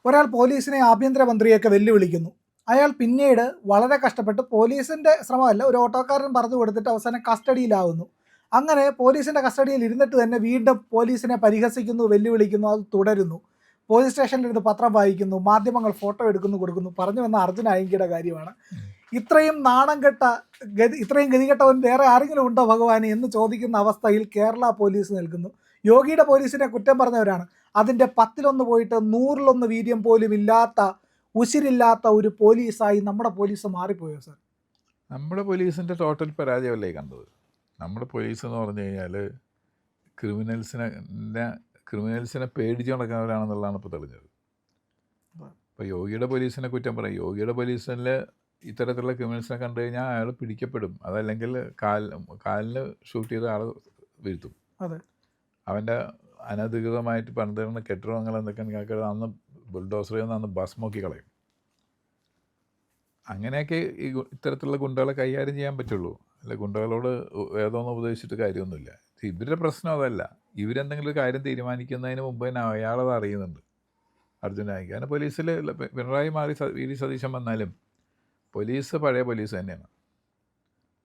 ഒരാൾ പോലീസിനെ ആഭ്യന്തരമന്ത്രിയൊക്കെ വെല്ലുവിളിക്കുന്നു. അയാൾ പിന്നീട് വളരെ കഷ്ടപ്പെട്ട് പോലീസിൻ്റെ ശ്രമമല്ല, ഒരു ഓട്ടോക്കാരൻ പറഞ്ഞു കൊടുത്തിട്ട് അവസാനം കസ്റ്റഡിയിലാവുന്നു. അങ്ങനെ പോലീസിൻ്റെ കസ്റ്റഡിയിൽ ഇരുന്നിട്ട് തന്നെ വീണ്ടും പോലീസിനെ പരിഹസിക്കുന്നു, വെല്ലുവിളിക്കുന്നു, അത് തുടരുന്നു. പോലീസ് സ്റ്റേഷനിലിരുന്ന് പത്രം വായിക്കുന്നു, മാധ്യമങ്ങൾ ഫോട്ടോ എടുക്കുന്നു, കൊടുക്കുന്നു. പറഞ്ഞു വന്ന അർജുൻ അയങ്കിയുടെ കാര്യമാണ്. ഇത്രയും നാണം കെട്ട ഇത്രയും ഗതികെട്ടവൻ വേറെ ആരെങ്കിലും ഉണ്ടോ ഭഗവാനെ എന്ന് ചോദിക്കുന്ന അവസ്ഥയിൽ കേരള പോലീസ് നിൽക്കുന്നു. യോഗിയുടെ പോലീസിനെ കുറ്റം പറഞ്ഞവരാണ്. അതിൻ്റെ 10-1 പോയിട്ട് 100-1 വീര്യം പോലും ഇല്ലാത്ത, ഉശിരില്ലാത്ത ഒരു പോലീസായി നമ്മുടെ പോലീസ് മാറിപ്പോയോ സാർ? നമ്മുടെ പോലീസിൻ്റെ ടോട്ടൽ പരാജയമല്ലേ കണ്ടത്. നമ്മുടെ പോലീസ് എന്ന് പറഞ്ഞു കഴിഞ്ഞാൽ ക്രിമിനൽസിനെ പേടിച്ച് നടക്കുന്നവരാണെന്നുള്ളതാണ് ഇപ്പോൾ തെളിഞ്ഞത്. ഇപ്പോൾ യോഗിയുടെ പോലീസിനെ കുറ്റം പറയും. യോഗിയുടെ പോലീസിൽ ഇത്തരത്തിലുള്ള ക്രിമിനൽസിനെ കണ്ടു കഴിഞ്ഞാൽ അയാൾ പിടിക്കപ്പെടും. അതല്ലെങ്കിൽ കാലിന് ഷൂട്ട് ചെയ്ത ആൾ വീഴ്ത്തും. അതെ, അവൻ്റെ അനധികൃതമായിട്ട് പണിതരുന്ന കെട്ടിടങ്ങൾ എന്തൊക്കെ അന്ന് ബുൾഡോസറിൽ നിന്ന് അന്ന് ബസ് നോക്കി കളയും. അങ്ങനെയൊക്കെ ഈ ഇത്തരത്തിലുള്ള ഗുണ്ടകളെ കൈകാര്യം ചെയ്യാൻ പറ്റുള്ളൂ. അല്ല, ഗുണ്ടകളോട് വേദമൊന്നും ഉപദേശിച്ചിട്ട് കാര്യമൊന്നുമില്ല. ഇവരുടെ പ്രശ്നം അതല്ല. ഇവരെന്തെങ്കിലും ഒരു കാര്യം തീരുമാനിക്കുന്നതിന് മുമ്പ് തന്നെ അയാളത് അറിയുന്നുണ്ട്. അർജുൻ നായിക് അങ്ങനെ പോലീസിൽ പിണറായി മാറി വി ഡി സതീശൻ വന്നാലും പോലീസ് പഴയ പോലീസ് തന്നെയാണ്.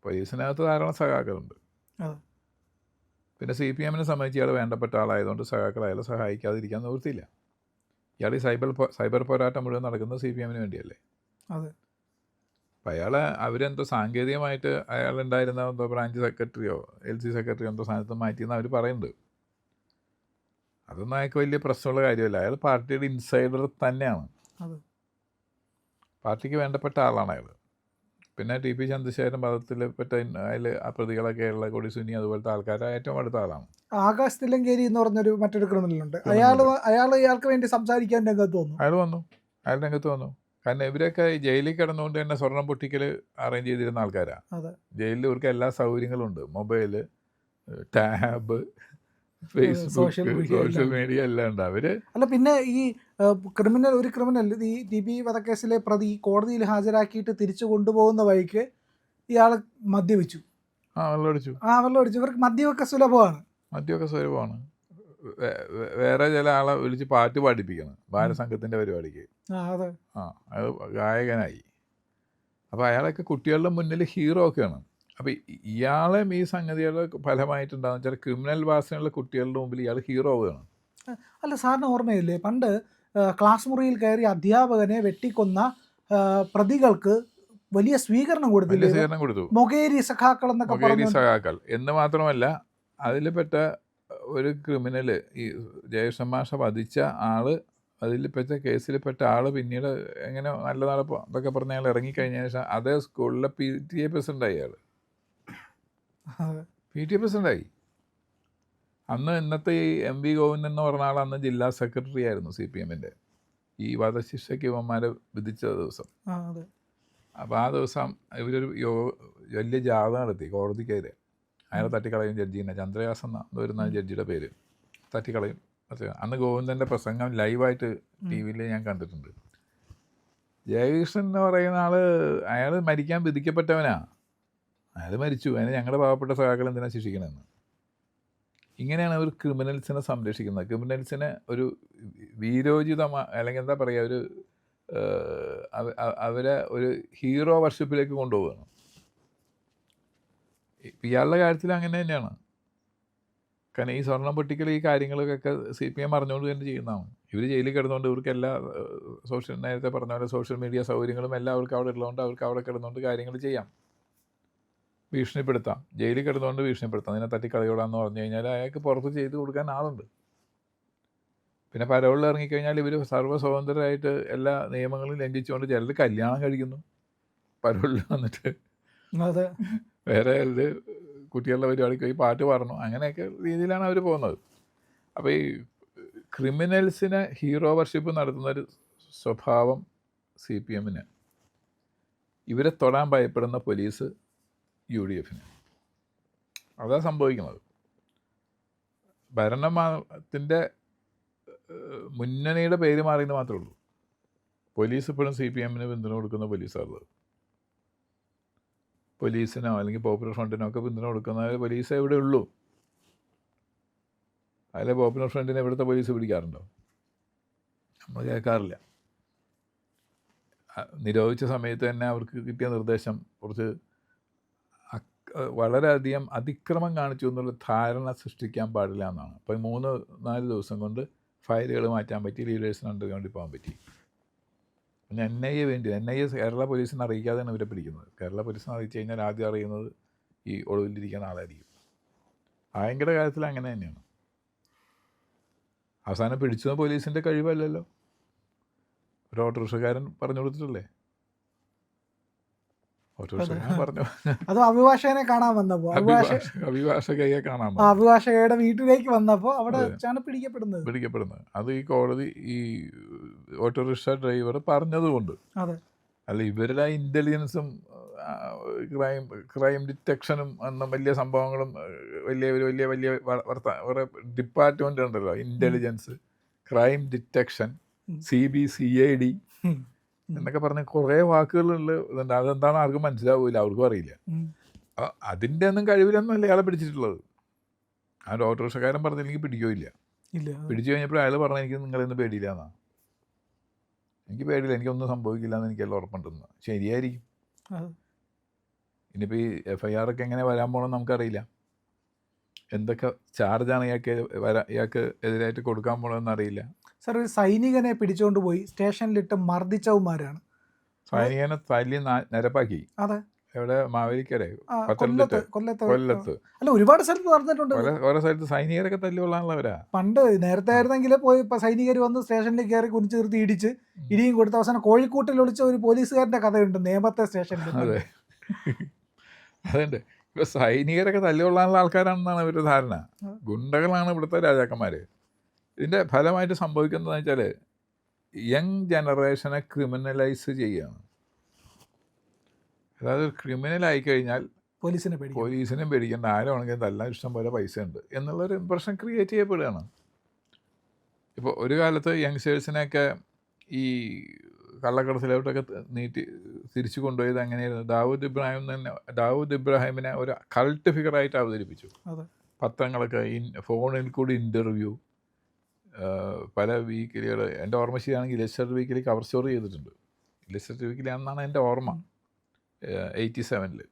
പോലീസിനകത്ത് ധാരാളം സഖാക്കളുണ്ട്. പിന്നെ CPM സംബന്ധിച്ച് ഇയാൾ വേണ്ടപ്പെട്ട ആളായതുകൊണ്ട് സഖാക്കൾ അയാളെ സഹായിക്കാതിരിക്കാൻ നിവൃത്തിയില്ല. ഇയാൾ ഈ സൈബർ പോരാട്ടം മുഴുവൻ നടക്കുന്നത് CPM വേണ്ടിയല്ലേ. അതെ. അപ്പം അവരെന്തോ സാങ്കേതികമായിട്ട് അയാളുണ്ടായിരുന്ന എന്തോ ബ്രാഞ്ച് സെക്രട്ടറിയോ LC സെക്രട്ടറിയോ എന്തോ സ്ഥാനത്ത് മാറ്റിയെന്ന് അവർ പറയുന്നുണ്ട്. അതൊന്നും അയാൾക്ക് വലിയ പ്രശ്നമുള്ള കാര്യമല്ല. അയാൾ പാർട്ടിയുടെ ഇൻസൈഡർ തന്നെയാണ്. പാർട്ടിക്ക് വേണ്ടപ്പെട്ട ആളാണ് അയാൾ. പിന്നെ TP ചന്ദ്രശേഖരൻ പദത്തിൽപ്പെട്ട അതിൽ ആ പ്രതികളൊക്കെയുള്ള കൊടിസുനി അതുപോലത്തെ ആൾക്കാരെ ഏറ്റവും അടുത്ത ആളാണ്. ആകാശ് തില്ലങ്കേരി എന്ന് പറഞ്ഞൊരു മറ്റൊരു ക്രിമിനലുണ്ട്. അയാൾക്ക് വേണ്ടി സംസാരിക്കാൻ രംഗത്ത് വന്നു. അയാൾ രംഗത്ത് വന്നു. കാരണം ഇവരൊക്കെ ജയിലിൽ കിടന്നുകൊണ്ട് തന്നെ സ്വർണം പൊട്ടിക്കൽ അറേഞ്ച് ചെയ്തിരുന്ന ആൾക്കാരാണ്. ജയിലിൽ ഇവർക്ക് എല്ലാ സൗകര്യങ്ങളും ഉണ്ട്. Mobile, tab, Facebook, social media എല്ലാം ഉണ്ട്. അല്ല, പിന്നെ ഈ ഒരു ക്രിമിനൽ ഈ TP വധക്കേസിലെ പ്രതി കോടതിയിൽ ഹാജരാക്കിയിട്ട് തിരിച്ചു കൊണ്ടുപോകുന്ന വഴിക്ക് ഇയാൾ മദ്യപിച്ചു. വെള്ളമടിച്ചു. ഇവർക്ക് മദ്യമൊക്കെ സുലഭമാണ്. വേറെ ചില ആളെ വിളിച്ച് പാട്ട് പാടിപ്പിക്കണം ബാലസംഘത്തിൻ്റെ പരിപാടിക്ക്. അത് ഗായകനായി. അപ്പോൾ അയാളൊക്കെ കുട്ടികളുടെ മുന്നിൽ ഹീറോ ഒക്കെയാണ്. അപ്പോൾ ഇയാളെ ഈ സംഗതികളുടെ ഫലമായിട്ടുണ്ടാകുന്ന ചില ക്രിമിനൽ വാസനയുള്ള കുട്ടികളുടെ മുമ്പിൽ ഇയാൾ ഹീറോ ആവുകയാണ്. അല്ല, സാറിന് ഓർമ്മയില്ലേ പണ്ട് ക്ലാസ് മുറിയിൽ കയറി അധ്യാപകനെ വെട്ടിക്കൊന്ന പ്രതികൾക്ക് വലിയ സ്വീകരണം കൊടുത്തു. മൊകേരി സഖാക്കൾ എന്ന് മാത്രമല്ല, അതിൽപ്പെട്ട ഒരു ക്രിമിനൽ, ഈ ജയകൃഷ്ണൻ മാഷ വധിച്ച ആള്, അതിൽപ്പെട്ട കേസിൽപ്പെട്ട ആള് പിന്നീട് എങ്ങനെ നല്ല നടപ്പം അതൊക്കെ പറഞ്ഞ അയാൾ ഇറങ്ങിക്കഴിഞ്ഞതിന് ശേഷം അതേ സ്കൂളിലെ PTA പ്രസിഡൻ്റായി. അയാൾ PTA പ്രസിഡൻ്റായി. അന്ന് ഇന്നത്തെ ഈ MV ഗോവിന്ദൻ എന്ന് പറഞ്ഞ ആൾ അന്ന് ജില്ലാ സെക്രട്ടറി ആയിരുന്നു CPM. ഈ വധശിക്ഷയ്ക്ക് ഇവന്മാരെ വിധിച്ച ദിവസം. അപ്പോൾ ആ ദിവസം ഇവരൊരു വലിയ ജാഥ നടത്തി കോടതിക്കെതിരെ. അയാളെ തട്ടിക്കളയും ജഡ്ജീനെ, ചന്ദ്രയാസ് എന്ന വരുന്ന ജഡ്ജിയുടെ പേര് തട്ടിക്കളയും. അന്ന് ഗോവിന്ദൻ്റെ പ്രസംഗം ലൈവായിട്ട് TV ഞാൻ കണ്ടിട്ടുണ്ട്. ജയകൃഷ്ണൻ എന്ന് പറയുന്ന അയാൾ മരിക്കാൻ വിധിക്കപ്പെട്ടവനാ. അയാൾ മരിച്ചു, അതിന് ഞങ്ങളുടെ പാവപ്പെട്ട സഖാക്കൾ എന്തിനാണ് ശിക്ഷിക്കണമെന്ന്. ഇങ്ങനെയാണ് അവർ ക്രിമിനൽസിനെ സംരക്ഷിക്കുന്നത്. ക്രിമിനൽസിനെ ഒരു വീരോചിതമായ, അല്ലെങ്കിൽ എന്താ പറയുക, അവരെ ഒരു ഹീറോ വർഷിപ്പിലേക്ക് കൊണ്ടുപോവുകയാണ്. ഇയാളുടെ കാര്യത്തിൽ അങ്ങനെ തന്നെയാണ്. കാരണം ഈ സ്വർണം പൊട്ടിക്കൽ ഈ കാര്യങ്ങളൊക്കെ CPM അറിഞ്ഞുകൊണ്ട് തന്നെ ചെയ്യുന്നതാണ്. ഇവർ ജയിലിൽ കിടന്നുകൊണ്ട് ഇവർക്ക് എല്ലാ നേരത്തെ പറഞ്ഞ പോലെ സോഷ്യൽ മീഡിയ സൗകര്യങ്ങളും എല്ലാം അവർക്ക് അവിടെ ഉള്ളതുകൊണ്ട് അവർക്ക് അവിടെ കിടന്നുകൊണ്ട് കാര്യങ്ങൾ ചെയ്യാം. ഭീഷണിപ്പെടുത്താം, ജയിലിൽ കിടന്നുകൊണ്ട് ഭീഷണിപ്പെടുത്താം. അതിനെ തട്ടിക്കളയോടാന്ന് പറഞ്ഞു കഴിഞ്ഞാൽ അയാൾക്ക് പുറത്ത് ചെയ്ത് കൊടുക്കാൻ ആളുണ്ട്. പിന്നെ പരോളിൽ ഇറങ്ങിക്കഴിഞ്ഞാൽ ഇവർ സർവ്വസ്വതന്ത്രരായിട്ട് എല്ലാ നിയമങ്ങളും ലംഘിച്ചുകൊണ്ട് ചിലർ കല്യാണം കഴിക്കുന്നു പരോളിൽ വന്നിട്ട്. വേറെ കുട്ടികളുടെ പരിപാടിക്ക് പോയി പാട്ട് പാടണം. അങ്ങനെയൊക്കെ രീതിയിലാണ് അവർ പോകുന്നത്. അപ്പോൾ ഈ ക്രിമിനൽസിനെ ഹീറോ വർഷിപ്പ് നടത്തുന്നൊരു സ്വഭാവം CPM. ഇവരെ തൊടാൻ ഭയപ്പെടുന്ന പോലീസ് UDF. അതാണ് സംഭവിക്കുന്നത്. ഭരണത്തിൻ്റെ മുന്നണിയുടെ പേര് മാറിയെന്ന് മാത്രമേ ഉള്ളൂ. പോലീസ് ഇപ്പോഴും CPM പിന്തുണ കൊടുക്കുന്ന പോലീസാണുള്ളത്. പോലീസിനോ അല്ലെങ്കിൽ പോപ്പുലർ ഫ്രണ്ടിനോ ഒക്കെ പിന്തുണ കൊടുക്കുന്ന പോലീസ് എവിടെ ഉള്ളൂ. അതിലെ പോപ്പുലർ ഫ്രണ്ടിനെ ഇവിടുത്തെ പോലീസ് പിടിക്കാറുണ്ടോ? നമ്മൾ കേൾക്കാറില്ല. നിരോധിച്ച സമയത്ത് തന്നെ അവർക്ക് കിട്ടിയ നിർദ്ദേശം കുറച്ച് വളരെയധികം അതിക്രമം കാണിച്ചു എന്നുള്ള ധാരണ സൃഷ്ടിക്കാൻ പാടില്ല എന്നാണ്. അപ്പോൾ 3-4 ദിവസം കൊണ്ട് ഫയലുകൾ മാറ്റാൻ പറ്റി, ലീഡേഴ്സിന് അണ്ടർഗ്രൗണ്ടിൽ പോകാൻ പറ്റി. പിന്നെ NIA കേരള പോലീസിനെ അറിയിക്കാതെയാണ് ഇവരെ പിടിക്കുന്നത്. കേരള പോലീസിനെ അറിയിച്ചു കഴിഞ്ഞാൽ ആദ്യം അറിയുന്നത് ഈ ഒളിവിലിരിക്കുന്ന ആളായിരിക്കും. ഭയങ്കര കാര്യത്തിൽ അങ്ങനെ തന്നെയാണ്. അവസാനം പിടിച്ചത് പോലീസിൻ്റെ കഴിവല്ലല്ലോ, ഒരു ഓട്ടോറിക്ഷക്കാരൻ പറഞ്ഞു കൊടുത്തിട്ടല്ലേ. ഓട്ടോറിക്ഷക്കാരൻ പറഞ്ഞു, അത് അഭിഭാഷകനെ കാണാൻ വന്നപ്പോൾ അഭിഭാഷകയെ കാണാൻ അഭിഭാഷകയുടെ വീട്ടിലേക്ക് വന്നപ്പോൾ അവിടെ പിടിക്കപ്പെടുന്നത്. അത് ഈ കോടതി ഈ ഓട്ടോറിക്ഷ ഡ്രൈവർ പറഞ്ഞതുകൊണ്ട്. അല്ല, ഇവരുടെ ഇൻ്റലിജൻസും ക്രൈം ഡിറ്റക്ഷനും എന്ന വലിയ സംഭവങ്ങളും വലിയ ഡിപ്പാർട്ട്മെൻ്റ് ഉണ്ടല്ലോ, ഇൻ്റലിജൻസ്, ക്രൈം ഡിറ്റക്ഷൻ, CBCID എന്നൊക്കെ പറഞ്ഞ കുറേ വാക്കുകളുണ്ട്. അതെന്താണ് ആർക്കും മനസ്സിലാവില്ല, അവർക്കും അറിയില്ല. അതിൻ്റെ ഒന്നും കഴിവിലൊന്നുമല്ല അയാളെ പിടിച്ചിട്ടുള്ളത്. ആ ഓട്ടോറിക്ഷക്കാരൻ പറഞ്ഞില്ലെങ്കിൽ പിടിക്കുകയില്ല. പിടിച്ചു കഴിഞ്ഞപ്പോൾ അയാൾ പറഞ്ഞു, എനിക്ക് നിങ്ങളൊന്നും പേടിയില്ല എന്നാ. എനിക്ക് പേടിയില്ല, എനിക്കൊന്നും സംഭവിക്കില്ല എന്ന് എനിക്കെല്ലാം ഉറപ്പുണ്ടെന്ന്. ശരിയായിരിക്കും. ഇനിയിപ്പോൾ ഈ FIR ഒക്കെ എങ്ങനെ വരാൻ പോകണമെന്ന് നമുക്കറിയില്ല. എന്തൊക്കെ ചാർജാണ് ഇയാൾക്ക് എതിരായിട്ട് കൊടുക്കാൻ പോകണമെന്ന് അറിയില്ല. സർ, ഒരു സൈനികനെ പിടിച്ചുകൊണ്ട് പോയി സ്റ്റേഷനിലിട്ട് മർദ്ദിച്ചവന്മാരാണ്. സൈനികനെ തല്ലി നിരപ്പാക്കി. അതെ, എവിടെ? മാവേലിക്കരെ, കൊല്ലത്ത്. അല്ല, ഒരുപാട് സ്ഥലത്ത് നടന്നിട്ടുണ്ട്. ഓരോ സ്ഥലത്ത് സൈനികരൊക്കെ തല്ലുകൊള്ളാനുള്ളവരാ. പണ്ട് നേരത്തെ ആയിരുന്നെങ്കിൽ പോയി ഇപ്പം സൈനികർ വന്ന് സ്റ്റേഷനിൽ കയറി കുനിച്ചു നിർത്തി ഇടിച്ച് ഇടിയും കൊടുത്ത അവസാനം കോഴിക്കോട്ടിൽ ഒളിച്ച ഒരു പോലീസുകാരൻ്റെ കഥയുണ്ട് നേമത്തെ സ്റ്റേഷനിൽ. അതെ, അതുണ്ട്. ഇപ്പം സൈനികരൊക്കെ തല്ലുകൊള്ളാനുള്ള ആൾക്കാരാണെന്നാണ് അവരുടെ ധാരണ. ഗുണ്ടകളാണ് ഇവിടുത്തെ രാജാക്കന്മാർ. ഇതിൻ്റെ ഫലമായിട്ട് സംഭവിക്കുന്നതെന്ന് വെച്ചാൽ യങ് ജനറേഷനെ ക്രിമിനലൈസ് ചെയ്യുകയാണ്. അതായത് ക്രിമിനലായി കഴിഞ്ഞാൽ പോലീസിനെ പേടിക്കേണ്ട, ആരാണെങ്കിലും തല്ലാൻ ഇഷ്ടം പോലെ പൈസ ഉണ്ട് എന്നുള്ളൊരു ഇംപ്രഷൻ ക്രിയേറ്റ് ചെയ്യപ്പെടുകയാണ്. ഇപ്പോൾ ഒരു കാലത്ത് യങ്സ്റ്റേഴ്സിനെയൊക്കെ ഈ കള്ളക്കടത്തിലോട്ടൊക്കെ തിരിച്ചു കൊണ്ടുപോയത് എങ്ങനെയായിരുന്നു? ദാവൂദ് ഇബ്രാഹിമിനെ ഒരു കൾട്ട് ഫിഗറായിട്ട് അവതരിപ്പിച്ചു. പത്രങ്ങളൊക്കെ ഫോണിൽ കൂടി ഇൻ്റർവ്യൂ, പല വീക്കിലികൾ. എൻ്റെ ഓർമ്മ ശരിയാണെങ്കിൽ ലെസ്റ്റർ വീക്കിലി കവർ സ്റ്റോറി ചെയ്തിട്ടുണ്ട്. ലെസ്റ്റർ വീക്കിലി ആണെന്നാണ് എൻ്റെ ഓർമ്മ. 87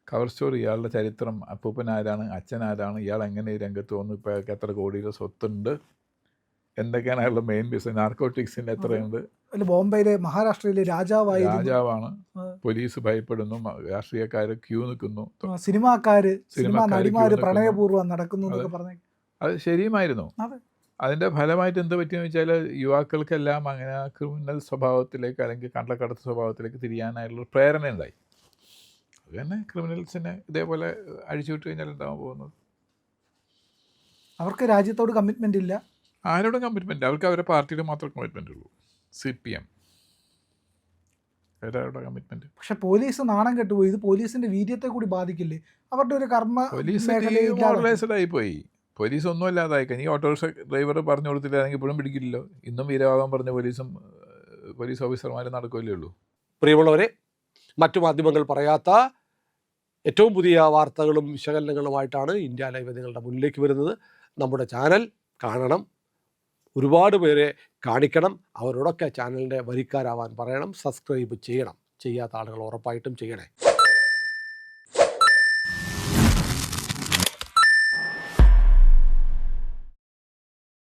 കവർ സ്റ്റോറി, ഇയാളുടെ ചരിത്രം, അപ്പൂപ്പൻ ആരാണ്, അച്ഛൻ ആരാണ്, ഇയാൾ എങ്ങനെ രംഗത്ത് വന്നു, ഇപ്പോൾ അയാൾക്ക് എത്ര കോടിയുടെ സ്വത്തുണ്ട്, എന്തൊക്കെയാണ് അയാളുടെ മെയിൻ ബിസിനസ്, നാർക്കോട്ടിക്സിൻ്റെ എത്രയുണ്ട്, ബോംബെയിലെ മഹാരാഷ്ട്രയിലെ രാജാവാണ്, പോലീസ് ഭയപ്പെടുന്നു, രാഷ്ട്രീയക്കാർ ക്യൂ നിൽക്കുന്നു, സിനിമാക്കാര് പ്രണയപൂർവ്വം നടക്കുന്നു. അത് ശരിയുമായിരുന്നു. അതിൻ്റെ ഫലമായിട്ട് എന്ത് പറ്റിയെന്ന് വെച്ചാൽ യുവാക്കൾക്കെല്ലാം അങ്ങനെ ക്രിമിനൽ സ്വഭാവത്തിലേക്ക് അല്ലെങ്കിൽ കള്ളക്കടത്ത് സ്വഭാവത്തിലേക്ക് തിരിയാനായിട്ടുള്ള പ്രേരണ ഉണ്ടായി. അത് തന്നെ ക്രിമിനൽസിനെ ഇതേപോലെ അഴിച്ചുവിട്ട് കഴിഞ്ഞാൽ ഉണ്ടാവാൻ പോകുന്നത്. അവർക്ക് രാജ്യത്തോട് കമ്മിറ്റ്മെൻ്റ് ഇല്ല. ആരോടും കമ്മിറ്റ്മെൻറ്റ്, അവർക്ക് അവരുടെ പാർട്ടിയുടെ മാത്രം കമ്മിറ്റ്മെൻ്റ് ഉള്ളൂ. CPM അവരുടെ കമ്മിറ്റ്മെൻറ്റ്. പക്ഷെ പോലീസ് നാണം കെട്ടുപോയി. ഇത് പോലീസിൻ്റെ വീര്യത്തെ കൂടി ബാധിക്കില്ലേ? അവരുടെ ഒരു പോലീസ് പോയി. പോലീസ് ഒന്നും അല്ലാതായി കഴിഞ്ഞാൽ ഈ ഓട്ടോറിക്ഷ ഡ്രൈവർ പറഞ്ഞു കൊടുത്തില്ലാണെങ്കിൽ ഇപ്പോഴും പിടിക്കില്ലല്ലോ. ഇന്നും വീരവാദം പറഞ്ഞ പോലീസ് ഓഫീസർമാർ നടക്കുകയല്ലേ ഉള്ളൂ. പ്രിയമുള്ളവരെ, മറ്റു മാധ്യമങ്ങൾ പറയാത്ത ഏറ്റവും പുതിയ വാർത്തകളും വിശകലനങ്ങളുമായിട്ടാണ് ഇന്ത്യ ലൈവ് നിങ്ങളുടെ മുന്നിലേക്ക് വരുന്നത്. നമ്മുടെ ചാനൽ കാണണം, ഒരുപാട് പേരെ കാണിക്കണം, അവരോടൊക്കെ ചാനലിൻ്റെ വരിക്കാരാവാൻ പറയണം, സബ്സ്ക്രൈബ് ചെയ്യണം. ചെയ്യാത്ത ആളുകൾ ഉറപ്പായിട്ടും ചെയ്യണേ.